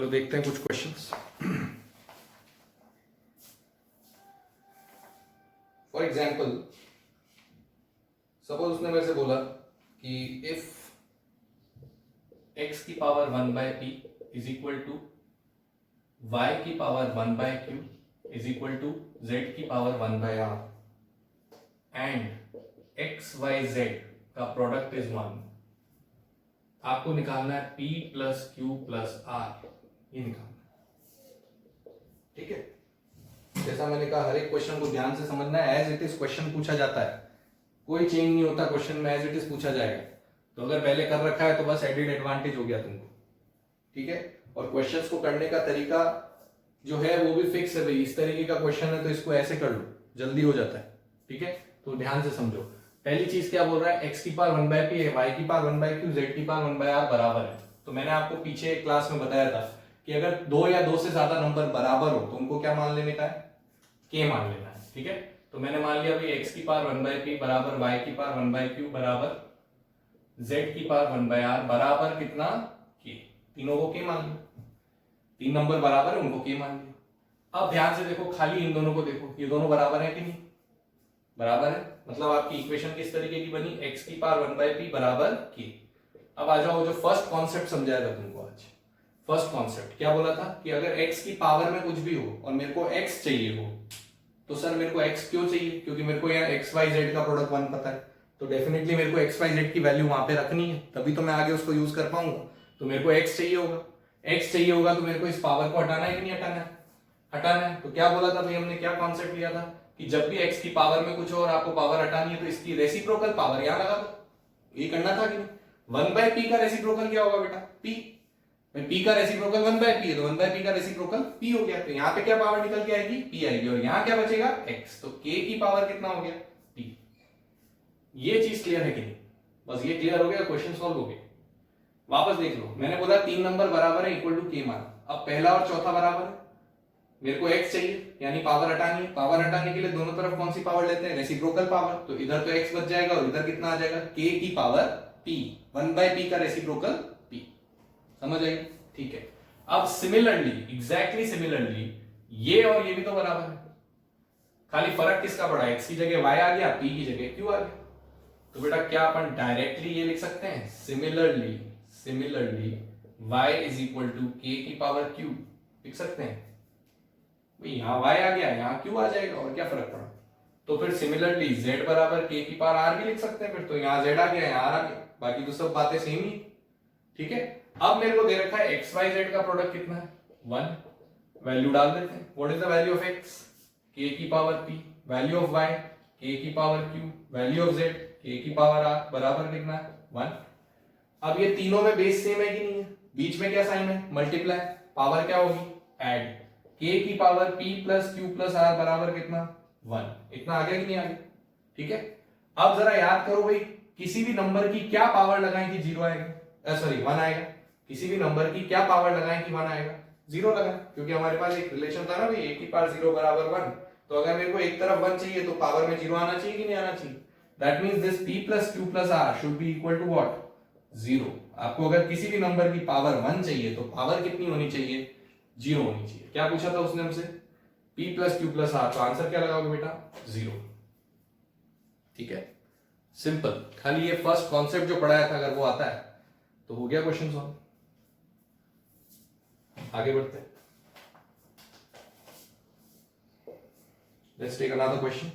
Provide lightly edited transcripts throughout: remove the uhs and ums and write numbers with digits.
तो देखते हैं कुछ क्वेश्चंस। फॉर एग्जाम्पल सपोज उसने मेरे से बोला कि इफ x की power 1/p is equal to y की power 1/q is equal to z की power 1/r and x y z का प्रोडक्ट इज 1, आपको निकालना है p plus q plus r, ये निकालना। ठीक है, जैसा मैंने कहा हर एक क्वेश्चन को ध्यान से समझना है। एज इट इज क्वेश्चन पूछा जाता है, कोई चेंज नहीं होता क्वेश्चन में, एज इट इज पूछा जाएगा। तो अगर पहले कर रखा है तो बस एडेड एडवांटेज हो गया तुमको। ठीक है, और क्वेश्चंस को करने का तरीका जो है वो भी फिक्स है भाई, इस तरीके का क्वेश्चन है तो इसको ऐसे कर लो, जल्दी हो जाता है। ठीक है, तो ध्यान से समझो। पहली चीज क्या बोल रहा है, x की पावर 1/p है, y की पावर 1/q, z की पावर 1/r बराबर है। तो मैंने आपको पीछे एक क्लास में बताया था कि अगर दो या दो से ज्यादा नंबर बराबर हो तो उनको क्या मान लेने का है, k मान लेना है। ठीक है, तो मैंने मान लिया भाई x की पावर 1/p बराबर y की पावर 1/q बराबर z की पावर 1/r बराबर कितना, k। तीनों को k मान लिया, तीन नंबर बराबर है उनको k मान लिया। अब ध्यान से देखो, खाली इन दोनों को देखो, ये दोनों बराबर है कि नहीं, बराबर है। मतलब आपकी इक्वेशन किस तरीके की बनी, x की पावर 1/p बराबर k। अब आ जाओ, जो फर्स्ट कॉन्सेप्ट समझाया था तुमको आज। फर्स्ट कॉन्सेप्ट क्या बोला था कि अगर x की पावर में कुछ भी हो और मेरे को x चाहिए हो, तो सर मेरे को x क्यों चाहिए, क्योंकि मेरे को यहाँ x y z का प्रोडक्ट 1 पता है, तो डेफिनेटली मेरे को x y z की वैल्यू वहां पे रखनी है, तभी तो मैं आगे उसको यूज कर पाऊंगा। तो मेरे को x चाहिए होगा, x चाहिए होगा तो मेरे को इस पावर को हटाना है कि नहीं हटाना है, हटाना है। तो क्या बोला था भाई हमने, क्या कॉन्सेप्ट लिया था कि जब भी x की पावर में कुछ हो और आपको पावर हटानी है तो इसकी रेसिप्रोकल पावर यहां लगा दो, ये करना था कि नहीं। 1/p का रेसिप्रोकल क्या होगा बेटा, p। p का रेसिप्रोकल 1/p है, तो 1/p का रेसिप्रोकल p हो गया। तो यहाँ पे क्या पावर निकल के आएगी, p आएगी, और यहाँ क्या बचेगा, x। तो k की पावर कितना हो गया, p। ये चीज क्लियर है कि नहीं, बस ये क्लियर हो गया, क्वेश्चन सॉल्व हो गया। वापस देख लो, मैंने बोला तीन नंबर बराबर है इक्वल टू k माना। अब पहला और चौथा बराबर है, मेरे को x चाहिए यानी पावर हटानी है। पावर हटाने के लिए दोनों तरफ कौन सी पावर लेते हैं, रेसिप्रोकल पावर। तो इधर तो x बच जाएगा और इधर कितना आ जाएगा, k की पावर p। 1/p का रेसिप्रोकल p। समझ आई, ठीक है। अब सिमिलरली, एग्जैक्टली सिमिलरली, ये और ये भी तो बराबर है, खाली फर्क किसका पड़ा, x की जगह y आ गया, p की जगह q आ गया। तो बेटा क्या अपन डायरेक्टली ये लिख सकते हैं, similarly y is equal to k की पावर q लिख सकते हैं। यहाँ y आ गया, यहाँ q आ जाएगा, और क्या फर्क पड़ा। तो फिर सिमिलरली z बराबर k की पावर r भी लिख सकते हैं फिर। तो यहाँ z आ गया, यहाँ r आ गया, बाकी तो सब बातें सेम ही। ठीक है, अब मेरे को दे रखा है x y z का प्रोडक्ट कितना है, 1। वैल्यू डाल देते हैं, what is the value of x, k की power p, value of y k की power q, value of z k की पावर r बराबर कितना है, 1। अब ये तीनों में बेस सेम है कि नहीं है, बीच में क्या साइन है, मल्टीप्लाई, पावर क्या होगी, ऐड। k की power p plus q plus r बराबर कितना, 1। इतना आ गया कि नहीं आ गया। ठीक है, अब जरा याद करो भाई, किसी भी नंबर की क्या पावर लगाएं कि 0 आएगा, सॉरी 1 आएगा। किसी भी नंबर की क्या पावर लगाएं कि 1 आएगा, 0 लगाएं, क्योंकि हमारे पास एक रिलेशन था ना भाई, a की पावर 0 बराबर 1। तो अगर मेरे को एक तरफ 1 चाहिए तो पावर में 0 आना चाहिए कि नहीं आना चाहिए। That means this p plus q plus r should be equal to what, 0। आपको अगर किसी भी नंबर की पावर 1 चाहिए तो पावर कितनी होनी चाहिए, 0 होनी चाहिए। क्या पूछा था उसने हमसे, p plus q plus r, तो आंसर क्या लगाओगे बेटा, 0। ठीक है, सिंपल। खाली ये फर्स्ट कॉन्सेप्ट जो पढ़ाया था अगर वो आता है तो हो गया क्वेश्चन सॉल्व। आगे बढ़ते हैं, लेट्स टेक अनदर क्वेश्चन।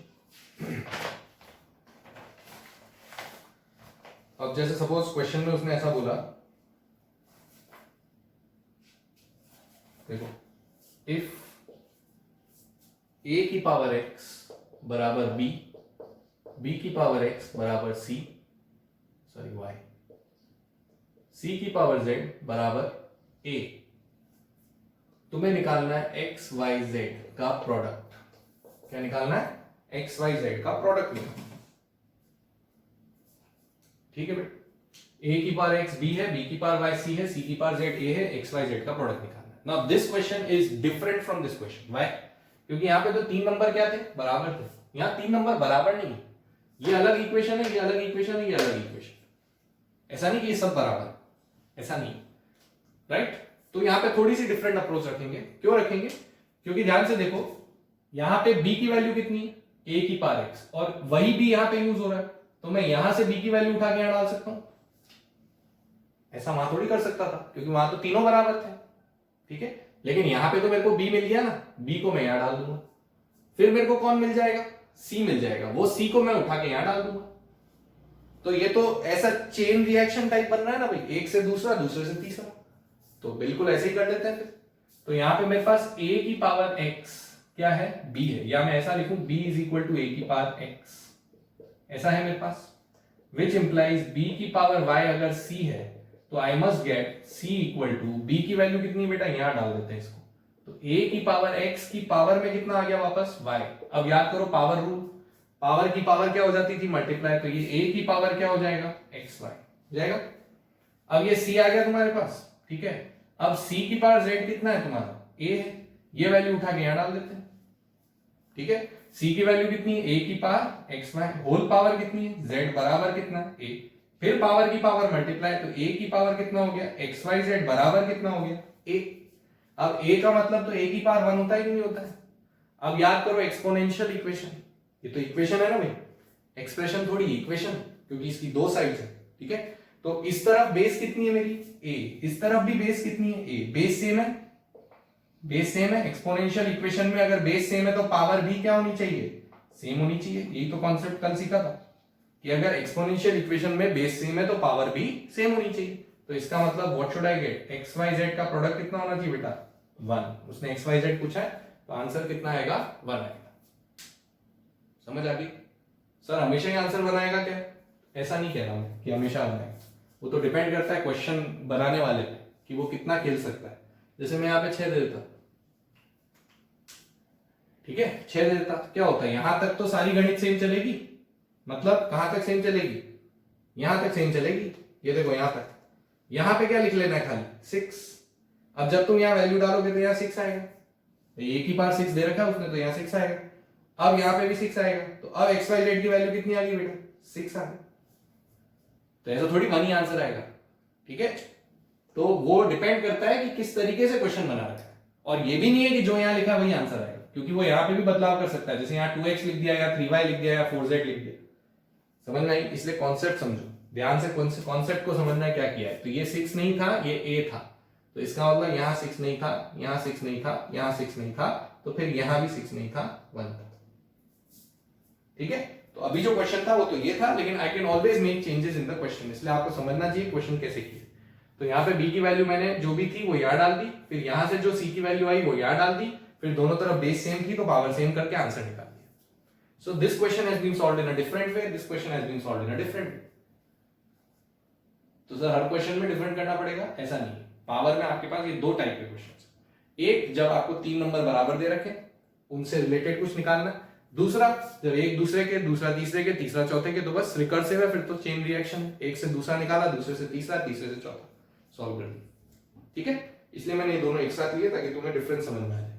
अब जैसे सपोज क्वेश्चन में उसने ऐसा बोला, देखो, इफ a की पावर x बराबर b, b की पावर x बराबर c, सॉरी y, c की पावर z बराबर a, तुम्हें निकालना है x y z का प्रोडक्ट। क्या निकालना है, x y z का प्रोडक्ट निकालना। ठीक है बेटा, a की पावर x b है, b की पावर y c है, c की पावर z a है, x y z का प्रोडक्ट निकालना है। Now this question is different from this question, why, क्योंकि यहाँ पे तो तीन नंबर क्या थे, बराबर थे। यहाँ तीन नंबर बराबर नहीं, ये अलग इक्वेशन है, ये अलग इक्वेशन है, ये अलग इक्वेशन। ऐसा नहीं कि ये सब बराबर, ऐसा नहीं, राइट। तो यहाँ पे थोड़ी सी डिफरेंट अप्रोच रखेंगे। क्यों रखेंगे? क्योंकि ध्यान से देखो, यहाँ पे b की वैल्यू कितनी है, a की पावर x, और वही b यहाँ पे यूज हो रहा है, तो मैं यहां से b की वैल्यू उठा के यहाँ डाल सकता हूं। ऐसा वहां थोड़ी कर सकता था, क्योंकि वहां तो तीनों बराबर थे, ठीक है। लेकिन यहां पे तो मेरे को b मिल गया ना, b को मैं यहां डाल दूंगा, फिर मेरे को कौन मिल जाएगा, c मिल जाएगा, वो c को मैं उठा के यहां डाल दूंगा। तो ये तो ऐसा चेन रिएक्शन टाइप बन रहा है ना भाई, एक से दूसरा, दूसरे से तीसरा, तो बिल्कुल ऐसे ही कर लेते हैं फिर। तो यहां पे मेरे पास a की पावर x क्या है, b है, या मैं ऐसा लिखूं b is equal to a की पावर x, ऐसा है मेरे पास, विच इंप्लाइज b की पावर y अगर c है तो I must get c equal to b की वैल्यू कितनी बेटा, यहां डाल देते हैं इसको, तो a की पावर x की पावर में कितना आ गया वापस y। अब याद करो पावर रूल, पावर की पावर क्या हो जाती थी, मल्टीप्लाई, तो ये a की पावर क्या हो जाएगा, xy जाएगा। अब ये c आ गया तुम्हारे पास, ठीक है। अब c की पावर z कितना है तुम्हारा, a है, ये वैल्यू उठा के यहां डाल देते हैं, ठीक है। c की वैल्यू कितनी है, a की पावर xy, होल पावर कितनी है, z बराबर कितना है, a, फिर पावर की पावर मल्टीप्लाई, तो a की पावर कितना हो गया, xyz बराबर कितना हो गया, a। अब a का मतलब तो a की पावर 1 होता ही नहीं होता है। अब याद करो एक्सपोनेंशियल इक्वेशन, ये तो इक्वेशन है ना भाई, एक्सप्रेशन थोड़ी इक्वेशन, क्योंकि इसकी दो साइड्स है, ठीक है। तो इस तरफ बेस कितनी है मेरी, a, इस तरफ भी बेस कितनी है, a, बेस सेम है, बेस सेम है। एक्सपोनेंशियल इक्वेशन में अगर बेस सेम है तो पावर भी क्या होनी चाहिए, सेम होनी चाहिए। यही तो कॉन्सेप्ट कल सीखा था कि अगर एक्सपोनेंशियल इक्वेशन में बेस सेम है तो पावर भी सेम होनी चाहिए। तो इसका मतलब what should I get, X Y Z का प्रोडक्ट कितना होना चाहिए बेटा, 1। उसने एक्स वाई जेड पूछा है तो आंसर कितना आएगा, 1 आएगा। समझ आ गई? सर हमेशा ही आंसर बनाएगा क्या, ऐसा नहीं कह रहा मैं कि हमेशा बनाएगा, वो तो डिपेंड करता है क्वेश्चन बनाने वाले पे कि वो कितना खेल सकता है। जैसे मैं यहाँ पे 6 दे देता, ठीक है, 6 दे देता, क्या होता है, यहां तक तो सारी गणित सेम चलेगी, मतलब कहां तक सेम चलेगी, यहां तक सेम चलेगी। ये देखो यहां तक, यहां पे क्या लिख लेना है, खाली 6। अब जब तुम यहां वैल्यू डालोगे तो यहां 6 आएगा, तो एक ही बार 6 दे रखा है उसने, तो यहां 6 आएगा। अब यहां पे भी 6 आएगा, तो अब एक्स वाई जेड की वैल्यू कितनी आ गई बेटा, 6 आ गई। तो ऐसा थोड़ी मनी आंसर आएगा, ठीक है। तो वो डिपेंड करता है कि किस तरीके से क्वेश्चन बना रखा है, और ये भी नहीं है कि जो यहां लिखा वही आंसर आएगा, क्योंकि वो यहां पे भी बदलाव कर सकता है। जैसे यहाँ 2x लिख दिया या 3y लिख दिया या 4z लिख दिया, समझ में आई? इसलिए कॉन्सेप्ट समझो ध्यान से, कॉन्सेप्ट को समझना है क्या किया है। तो ये 6 नहीं था, ये a था, तो इसका मतलब यहाँ 6 नहीं था, यहाँ 6 नहीं था, यहाँ 6 नहीं था, तो फिर यहाँ भी 6 नहीं था, 1 था, ठीक है। तो अभी जो क्वेश्चन था वो तो ये था, लेकिन I can always make changes in the question, इसलिए आपको समझना चाहिए क्वेश्चन कैसे किया। तो यहाँ पे b की वैल्यू मैंने जो भी थी वो यहाँ डाल दी, फिर यहाँ से जो c की वैल्यू आई वो यहाँ डाल दी, फिर दोनों तरफ बेस सेम थी तो पावर सेम करके आंसर निकाल दिया। So this question has been solved in a different way, this question has been solved in a different way. तो सर हर क्वेश्चन में डिफरेंट करना पड़ेगा, ऐसा नहीं है। पावर में आपके पास ये दो टाइप के क्वेश्चन, एक जब आपको 3 नंबर बराबर दे रखे उनसे रिलेटेड कुछ निकालना, दूसरा जब एक दूसरे के, दूसरा तीसरे के, तीसरा चौथे के, तो बस रिकर्सिव है, फिर तो चेन रिएक्शन, एक से दूसरा निकाला, दूसरे से तीसरा, तीसरे से चौथा, सॉल्व कर दिया, ठीक है। इसलिए मैंने ये दोनों एक साथ लिए ताकि तुम्हें डिफरेंस समझ में आ जाए।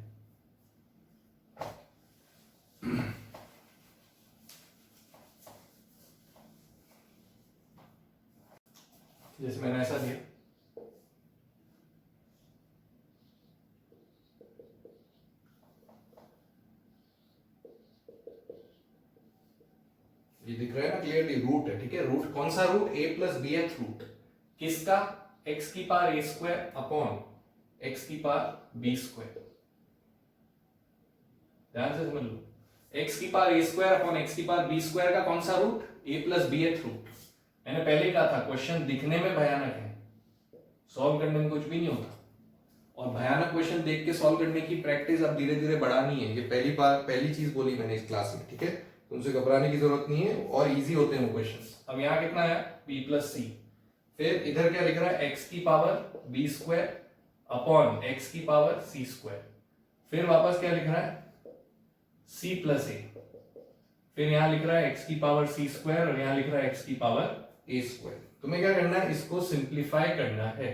जैसे मैंने ऐसा दिया, ये दिख रहा है ना क्लियरली, रूट है, ठीक है। रूट कौन सा रूट, a प्लस बी एथ रूट किसका, x की power a square upon x की पावर b स्क्वायर। ध्यान से समझ लो, x की power a square upon x की पावर b स्क्वायर का कौन सा रूट, a प्लस बी एथ रूट। मैंने पहले कहा था क्वेश्चन दिखने में भयानक है, सॉल्व करने में कुछ भी नहीं होता, और भयानक क्वेश्चन देख के सॉल्व करने की प्रैक्टिस अब धीरे धीरे बढ़ानी है। ये पहली चीज बोली मैंने इस क्लास में, ठीक है। तुमसे घबराने की जरूरत नहीं है, और इजी होते हैं वो क्वेश्चंस। अब यहाँ कितना है, b प्लस सी, फिर इधर क्या लिख रहा है, x की power b square upon x की पावर c स्क्वायर, फिर वापस क्या लिख रहा है, c प्लस a, फिर यहाँ लिख रहा है x की पावर c स्क्वायर, और यहाँ लिख रहा है x की पावर a स्क्वायर। तुम्हें क्या करना है, इसको सिंप्लीफाई करना है,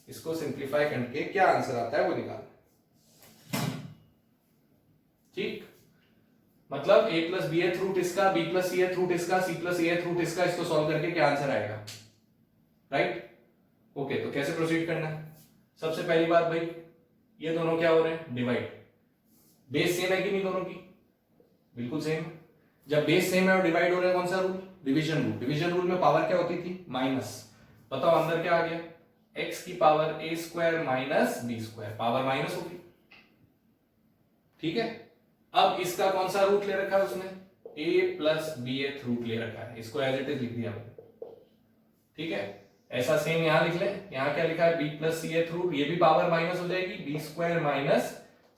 इसको सिंप्लीफाई करके क्या आंसर आता है वो निकालना, ठीक। मतलब a प्लस बी एथ रूट इसका, b प्लस सी एथ रूट इसका, c प्लस a एथ रूट इसका, इसको सॉल्व करके क्या आंसर आएगा, राइट। ओके, तो कैसे प्रोसीड करना है, सबसे पहली बात भाई, ये दोनों क्या हो रहे हैं, डिवाइड। बेस सेम है कि नहीं दोनों की, बिल्कुल सेम है। जब बेस सेम है और डिवाइड हो रहे हैं, कौन सा rule, division rule. Division rule में पावर क्या होती थी, माइनस। बताओ अंदर क्या आ गया, x की power a square minus B square, power minus होगी, ठीक है। अब इसका कौन सा रूट ले रखा है उसने, a प्लस बी एथ रूट ले रखा है, इसको एज इट इज लिख दिया मैंने, ठीक है। ऐसा सेम यहां लिख ले, यहां क्या लिखा है, b प्लस सी एथ रूट, ये भी पावर माइनस हो जाएगी, B square minus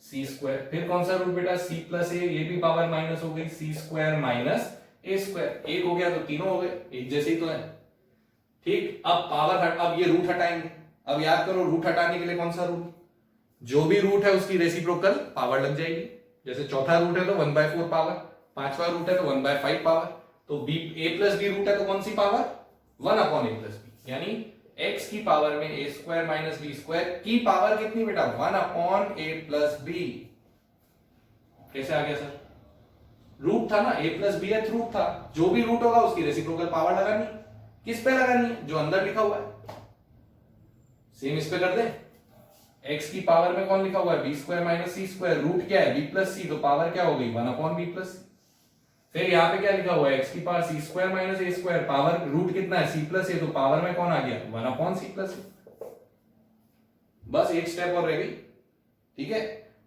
C square. फिर कौन सा रूट बेटा, c प्लस ए, ये भी पावर माइनस हो गई, सी स्क्वायर माइनस ए स्क्वायर। एक हो गया तो तीनों हो गए, एक जैसे ही तो है, ठीक। अब पावर अब ये रूट हटाएंगे। अब याद करो रूट हटाने के लिए कौन सा रूल, जो भी रूट है उसकी रेसिप्रोकल पावर लग जाएगी। जैसे चौथा रूट है तो 1/4 पावर, पांचवा रूट है तो 1/5 पावर, तो b a plus B root है तो कौन सी पावर, 1/a प्लस बी, यानी x की पावर में a square minus B square की पावर कितनी बेटा, 1/a प्लस बी। कैसे आ गया सर, रूट था ना, a प्लस बी एथ रूट था, जो भी रूट होगा उसकी रेसिप्रोकल पावर लगानी। किस पे लगानी है, जो अंदर लिखा हुआ है, सेम इस पे कर दे। x की पावर में कौन लिखा हुआ है, B square minus C square, root क्या है b प्लस सी, तो पावर क्या हो गई 1/b प्लस सी। फिर यहाँ पे क्या लिखा हुआ है, x की पावर सी स्क्वायर माइनस ए स्क्वायर, पावर रूट कितना है c प्लस ए, तो पावर में कौन आ गया 1/c प्लस ए। बस एक स्टेप और रह गई, ठीक है।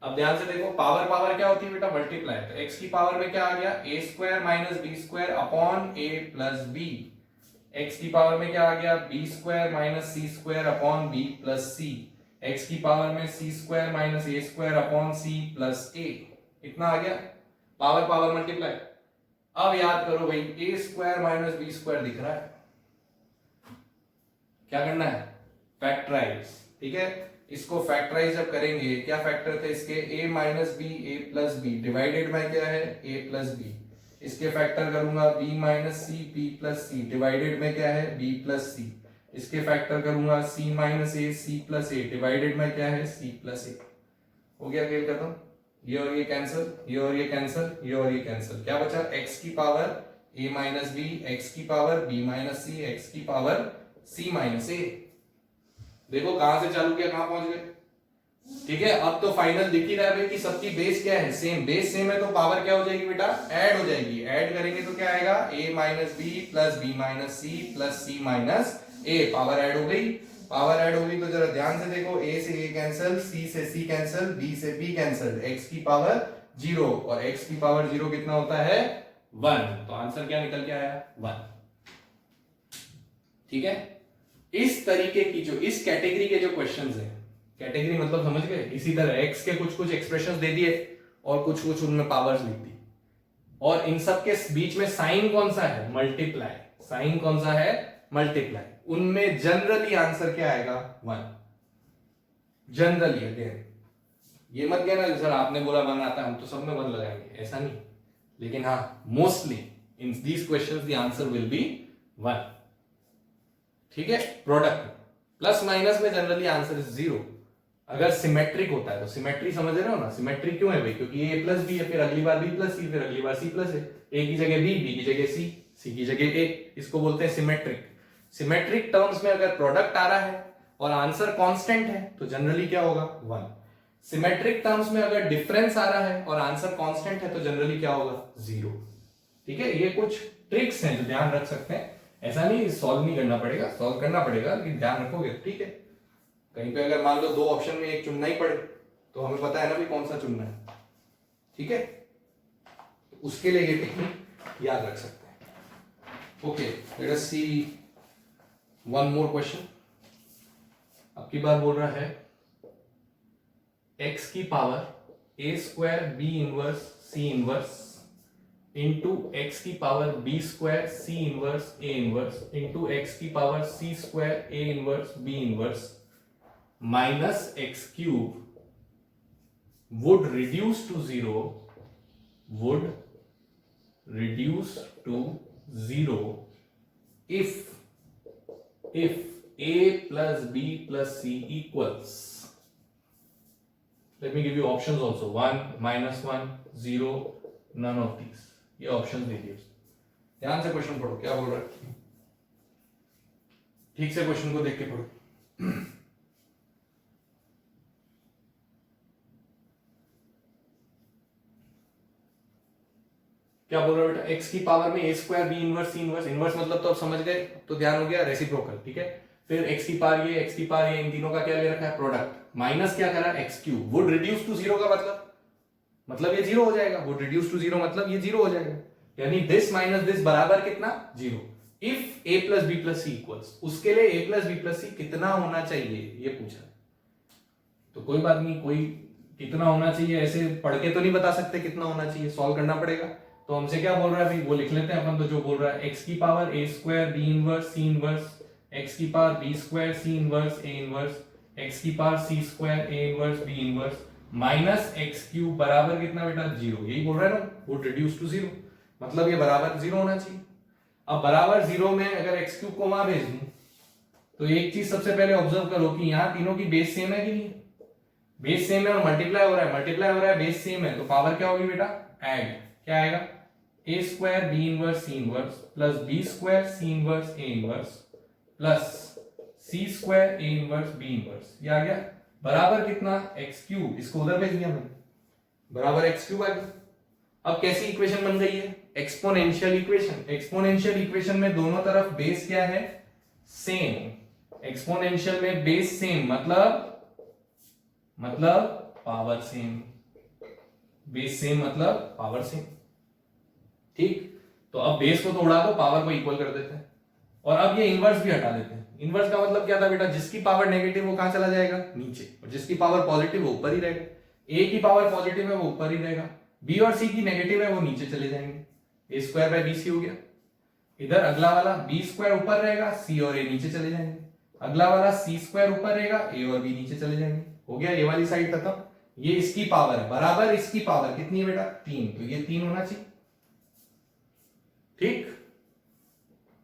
अब ध्यान से देखो, पावर पावर क्या होती है बेटा, मल्टीप्लाई। तो x की पावर में क्या आ गया, a square minus B square upon a plus B. x की पावर में क्या आ गया, b square minus C square upon b plus C. x की पावर में c square minus a square upon c plus a। इतना आ गया, power power multiply. अब याद करो भाई, a square minus B square दिख रहा है, क्या करना है, फैक्टराइज, ठीक है। इसको फैक्टराइज जब करेंगे, क्या फैक्टर थे इसके, a minus B A plus B, divided by क्या है, a प्लस बी। इसके फैक्टर करूंगा b minus C b plus C, divided में क्या है, b प्लस सी। इसके फैक्टर करूंगा c माइनस ए सी प्लस ए, डिवाइडेड में क्या है, c प्लस ए। हो गया खेल खत्म, ये और ये कैंसिल, ये और ये कैंसिल, ये और ये कैंसिल। क्या बचा, x की power a minus B, x की power b minus C, x की पावर c माइनस ए। देखो कहां से चालू किया कहां पहुंच गए, ठीक है। अब तो फाइनल दिख ही रहा है कि सबकी बेस क्या है, सेम। बेस सेम है तो पावर क्या हो जाएगी बेटा, ऐड हो जाएगी। ऐड करेंगे तो क्या आएगा, a minus B plus B minus C plus C minus a। Power add हो गई, पावर ऐड हो गई तो जरा ध्यान से देखो, a से a कैंसिल, c से c कैंसिल, b से b कैंसिल, x की पावर 0 और x की पावर 0 कितना होता है, 1। तो आंसर क्या निकल के आया, 1, ठीक है। इस तरीके की जो इस कैटेगरी के जो क्वेश्चंस हैं, कैटेगरी मतलब समझ गए, इसी तरह x के कुछ कुछ एक्सप्रेशंस दे दिए और कुछ कुछ उनमें पावर्स लिख दी, और इन सब के बीच में साइन कौन सा है, मल्टीप्लाई। साइन कौन सा है, मल्टीप्लाई। उनमें जनरली आंसर क्या आएगा, 1। जनरली, अगेन ये मत कहना सर आपने बोला 1 आता है, हम तो सब में 1 लगाएंगे, ऐसा नहीं। लेकिन हाँ, mostly in these questions the answer will be 1, ठीक है। प्रोडक्ट प्लस माइनस में जनरली आंसर इज 0। अगर सिमेट्रिक होता है तो, सिमेट्री समझ रहे हो ना, सिमेट्री क्यों है भाई, क्योंकि a प्लस बी है, फिर अगली बार b प्लस सी, फिर अगली बार c प्लस है, a की जगह b, b की जगह c, c की जगह a। इसको बोलते हैं सिमेट्रिक। सिमेट्रिक टर्म्स में अगर प्रोडक्ट आ रहा है और आंसर कांस्टेंट है तो जनरली क्या होगा, 1। सिमेट्रिक टर्म्स में अगर डिफरेंस आ रहा है और आंसर कांस्टेंट है तो जनरली क्या होगा, 0, ठीक है। ये कुछ ट्रिक्स हैं जो ध्यान रख सकते हैं, ऐसा नहीं सॉल्व नहीं करना पड़ेगा, सॉल्व करना पड़ेगा लेकिन ध्यान रखोगे, ठीक है। कहीं पे अगर मान लो 2 ऑप्शन में एक चुनना ही पड़े तो हमें पता है ना भी कौन सा चुनना है, ठीक है। उसके लिए ये टेक्निक याद रख सकते हैं। ओके, लेट अस सी वन मोर क्वेश्चन। अब की बार बोल रहा है x की power a square b inverse c inverse into x की power b square c inverse a inverse into x की power c square a inverse b inverse minus x cube would reduce to 0 if a plus b plus c equals, let me give you options also, 1, -1, 0, none of these। ये option दे दिए, ध्यान से question पढ़ो क्या बोल रहा है, ठीक से क्वेश्चन को देख के पढ़ो। क्या बोल रहा है बेटा, एक्स की पावर में a square b inverse c inverse, inverse मतलब तो आप समझ गए, तो ध्यान हो गया, रेसिप्रोकल, ठीक है। फिर एक्स की पावर ये, एक्स की पावर ये, इन तीनों का क्या ले रखा है, प्रोडक्ट, माइनस क्या करा, X cube, would reduce to zero का मतलब ये जीरो हो जाएगा, वुड रिड्यूस टू जीरो मतलब ये जीरो हो जाएगा, यानी दिस माइनस दिस बराबर कितना, zero. If A plus B plus C equals, उसके लिए ए प्लस बी प्लस सी कितना होना चाहिए ये पूछा। तो कोई बात नहीं, कोई कितना होना चाहिए ऐसे पढ़ के तो नहीं बता सकते कितना होना चाहिए, सॉल्व करना पड़ेगा। तो हमसे क्या बोल रहा है भाई, वो लिख लेते हैं अपन, तो जो बोल रहा है एक्स की power a square b inverse c inverse, x की power b square c inverse a inverse, x की power c square a inverse b inverse minus x cube बराबर कितना बेटा, जीरो। यही बोल रहा है ना, वुड रिड्यूस टू जीरो, मतलब ये बराबर जीरो होना चाहिए। अब बराबर जीरो में अगर एक्स क्यूब को वहां भेज दूं, तो एक चीज सबसे पहले ऑब्जर्व करो कि यहाँ तीनों की बेस सेम है कि नहीं, बेस सेम है और मल्टीप्लाई हो रहा है, मल्टीप्लाई हो रहा है, बेस सेम है, तो पावर क्या होगी बेटा, ऐड, क्या आएगा, a square b inverse c inverse plus b square c inverse a inverse plus c square a inverse b inverse, ये आ गया बराबर कितना, एक्स क्यूब, इसको उधर भेज दिया मैंने, बराबर एक्स क्यूब आ गया। अब कैसी इक्वेशन बन गई है, एक्सपोनेंशियल इक्वेशन। एक्सपोनेंशियल इक्वेशन में दोनों तरफ बेस क्या है, सेम। एक्सपोनेंशियल में बेस सेम मतलब पावर सेम, बेस सेम मतलब पावर सेम, ठीक। तो अब बेस को तो उड़ा दो, पावर को इक्वल कर देते हैं, और अब ये इनवर्स भी हटा देते हैं। इनवर्स का मतलब क्या था बेटा, जिसकी पावर नेगेटिव वो कहां चला जाएगा, नीचे, और जिसकी पावर पॉजिटिव वो ऊपर ही रहेगा। ए की पावर पॉजिटिव है वो ऊपर ही रहेगा, बी और सी की नेगेटिव है वो नीचे चले जाएंगे, ए स्क्वायर बाय बी सी हो गया। इधर अगला वाला बी स्क्वायर ऊपर रहेगा, सी और ए नीचे चले जाएंगे, अगला वाला सी स्क्वायर ऊपर रहेगा, ए और बी नीचे चले जाएंगे, हो गया ये वाली साइड खत्म। ये इसकी पावर है, बराबर इसकी पावर कितनी है बेटा, 3, तो ये 3 होना चाहिए, ठीक।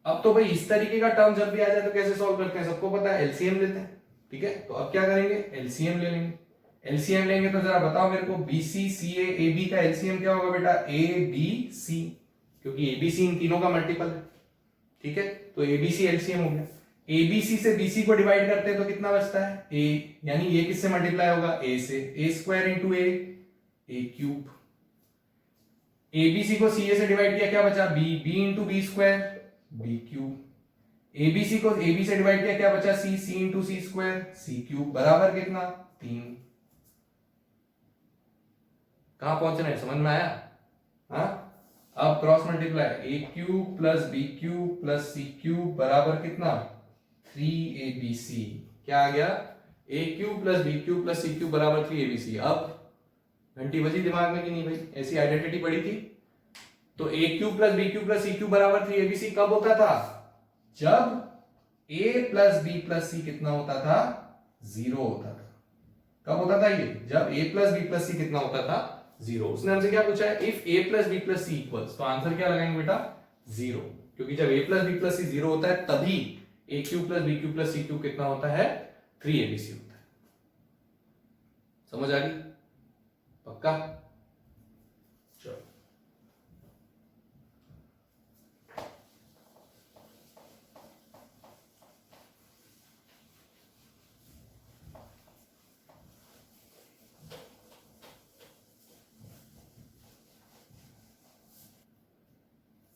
अब तो भाई इस तरीके का टर्म जब भी आ जाए तो कैसे सॉल्व करते हैं, सबको पता है, एलसीएम लेते हैं, ठीक है। तो अब क्या करेंगे, एलसीएम ले लेंगे। एलसीएम लेंगे तो जरा बताओ मेरे को, बीसी सी ए बी का एलसीएम क्या होगा बेटा, ए बी सी, क्योंकि एबीसी इन तीनों का मल्टीपल है, ठीक है। तो एबीसी एलसीएम हो गया। एबीसी से बीसी को डिवाइड करते हैं तो कितना बचता है, ए, यानी ये किससे मल्टीप्लाई होगा, ए से, A square into A cube. ABC को सीए से डिवाइड किया, क्या बचा, B, B into B square B cube. ABC को एबी से डिवाइड किया, क्या बचा, C, C into C square C cube, बराबर कितना, 3। कहां पहुंचना है, समझ में आया, हाँ। अब cross multiply, a cube plus B cube plus C cube बराबर कितना, 3abc, क्या आ गया, a cube plus B cube plus C cube बराबर 3abc। अब घंटी बजी दिमाग में कि नहीं भाई, ऐसी आइडेंटिटी पड़ी थी। तो a cube plus B cube plus C cube बराबर 3abc कब होता था, जब ए प्लस बी प्लस सी कितना होता था, 0 होता था। कब होता था ये, जब ए प्लस बी प्लस सी कितना होता था, 0। उसने हमसे क्या पूछा है, if A plus B plus C equals, तो आंसर क्या लगाएंगे बेटा, 0, क्योंकि जब ए प्लस बी प्लस सी 0 होता है तभी A cube plus B cube plus C cube कितना होता है, 3abc होता है। समझ आ गई, पक्का, चलो।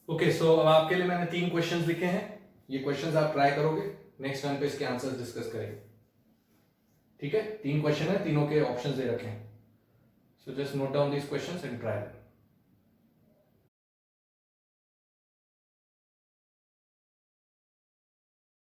ओके, सो अब आपके लिए मैंने 3 क्वेश्चंस लिखे हैं, ये क्वेश्चंस आप ट्राई करोगे, नेक्स्ट टाइम पे इसके आंसर्स डिस्कस करेंगे, ठीक है। 3 क्वेश्चन है, तीनों के ऑप्शंस दे रखे हैं, so just note down these questions and try.